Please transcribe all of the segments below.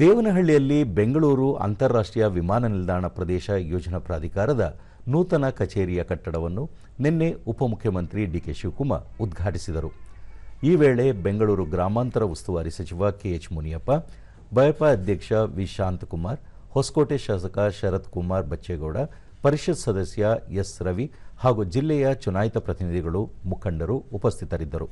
ದೇವನಹಳ್ಳಿಯಲ್ಲಿ ಬೆಂಗಳೂರು ಅಂತಾರಾಷ್ಟ್ರೀಯ ವಿಮಾನ ನಿಲ್ದಾಣ ಪ್ರದೇಶ ಯೋಜನಾ ಪ್ರಾಧಿಕಾರದ ನೂತನ ಕಚೇರಿಯ ಕಟ್ಟಡವನ್ನು ನಿನ್ನೆ ಉಪಮುಖ್ಯಮಂತ್ರಿ ಡಿಕೆ ಶಿವಕುಮಾರ್ ಉದ್ಘಾಟಿಸಿದರು. ಈ ವೇಳೆ ಬೆಂಗಳೂರು ಗ್ರಾಮಾಂತರ ಉಸ್ತುವಾರಿ ಸಚಿವ ಕೆಎಚ್ ಮುನಿಯಪ್ಪ, ಬಯಪ ಅಧ್ಯಕ್ಷ ವಿ ಶಾಂತಕುಮಾರ್, ಹೊಸಕೋಟೆ ಶಾಸಕ ಶರತ್ ಕುಮಾರ್ ಬಚ್ಚೇಗೌಡ, ಪರಿಷತ್ ಸದಸ್ಯ ಎಸ್ ರವಿ ಹಾಗೂ ಜಿಲ್ಲೆಯ ಚುನಾಯಿತ ಪ್ರತಿನಿಧಿಗಳು, ಮುಖಂಡರು ಉಪಸ್ಥಿತರಿದ್ದರು.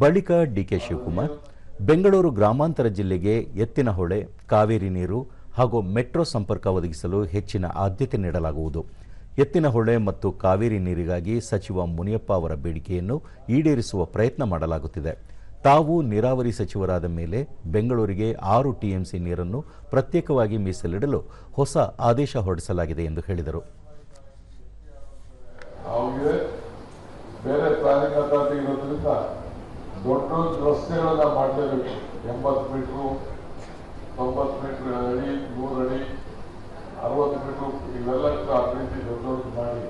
ಬಳಿಕ ಡಿಕೆ ಶಿವಕುಮಾರ್ ಬೆಂಗಳೂರು ಗ್ರಾಮಾಂತರ ಜಿಲ್ಲೆಗೆ ಎತ್ತಿನಹೊಳೆ, ಕಾವೇರಿ ನೀರು ಹಾಗೂ ಮೆಟ್ರೋ ಸಂಪರ್ಕ ಒದಗಿಸಲು ಹೆಚ್ಚಿನ ಆದ್ಯತೆ ನೀಡಲಾಗುವುದು. ಎತ್ತಿನಹೊಳೆ ಮತ್ತು ಕಾವೇರಿ ನೀರಿಗಾಗಿ ಸಚಿವ ಮುನಿಯಪ್ಪ ಅವರ ಬೇಡಿಕೆಯನ್ನು ಈಡೇರಿಸುವ ಪ್ರಯತ್ನ ಮಾಡಲಾಗುತ್ತಿದೆ. ತಾವು ನೀರಾವರಿ ಸಚಿವರಾದ ಮೇಲೆ ಬೆಂಗಳೂರಿಗೆ 6 ಟಿಎಂಸಿ ನೀರನ್ನು ಪ್ರತ್ಯೇಕವಾಗಿ ಮೀಸಲಿಡಲು ಹೊಸ ಆದೇಶ ಹೊರಡಿಸಲಾಗಿದೆ ಎಂದು ಹೇಳಿದರು. ದೊಡ್ಡ ರಸ್ತೆಗಳನ್ನ ಮಾಡಲೇಬೇಕು. 80 ಮೀಟರ್, 90 ಮೀಟರ್ ಅಡಿ, 100 ಅಡಿ, 60 ಮೀಟರ್ ಇವೆಲ್ಲ ಆ ರೀತಿ ದೊಡ್ಡ ಮಾಡಿ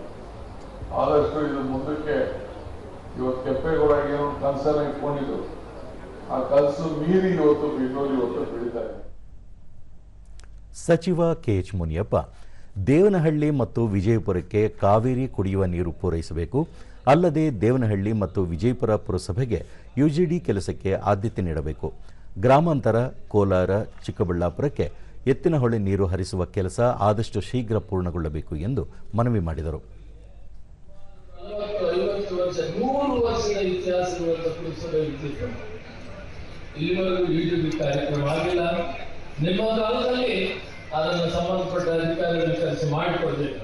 ಆದಷ್ಟು ಇದು ಮುಂದಕ್ಕೆ ಇವತ್ತು ಕೆಂಪೇಗೌಡ ಏನೋ ಕನಸನ್ನ ಇಟ್ಕೊಂಡಿದ್ರು, ಆ ಕನಸು ಮೀರಿ ಇವತ್ತು ಬೆಂಗಳೂರು ಬೆಳೀತಾ ಇದೆ. ಸಚಿವ ಕೆಎಚ್ ಮುನಿಯಪ್ಪ ದೇವನಹಳ್ಳಿ ಮತ್ತು ವಿಜಯಪುರಕ್ಕೆ ಕಾವೇರಿ ಕುಡಿಯುವ ನೀರು ಪೂರೈಸಬೇಕು. ಅಲ್ಲದೆ ದೇವನಹಳ್ಳಿ ಮತ್ತು ವಿಜಯಪುರ ಪುರಸಭೆಗೆ ಯುಜಿಡಿ ಕೆಲಸಕ್ಕೆ ಆದ್ಯತೆ ನೀಡಬೇಕು. ಗ್ರಾಮಾಂತರ, ಕೋಲಾರ, ಚಿಕ್ಕಬಳ್ಳಾಪುರಕ್ಕೆ ಎತ್ತಿನಹೊಳೆ ನೀರು ಹರಿಸುವ ಕೆಲಸ ಆದಷ್ಟು ಶೀಘ್ರ ಪೂರ್ಣಗೊಳ್ಳಬೇಕು ಎಂದು ಮನವಿ ಮಾಡಿದರು. ನಿಮ್ಮ ಕಾಲದಲ್ಲಿ ಅದನ್ನು ಸಂಬಂಧಪಟ್ಟ ಅಧಿಕಾರಿಗಳು ಕೆಲಸ ಮಾಡಿಕೊಡ್ಬೇಕು.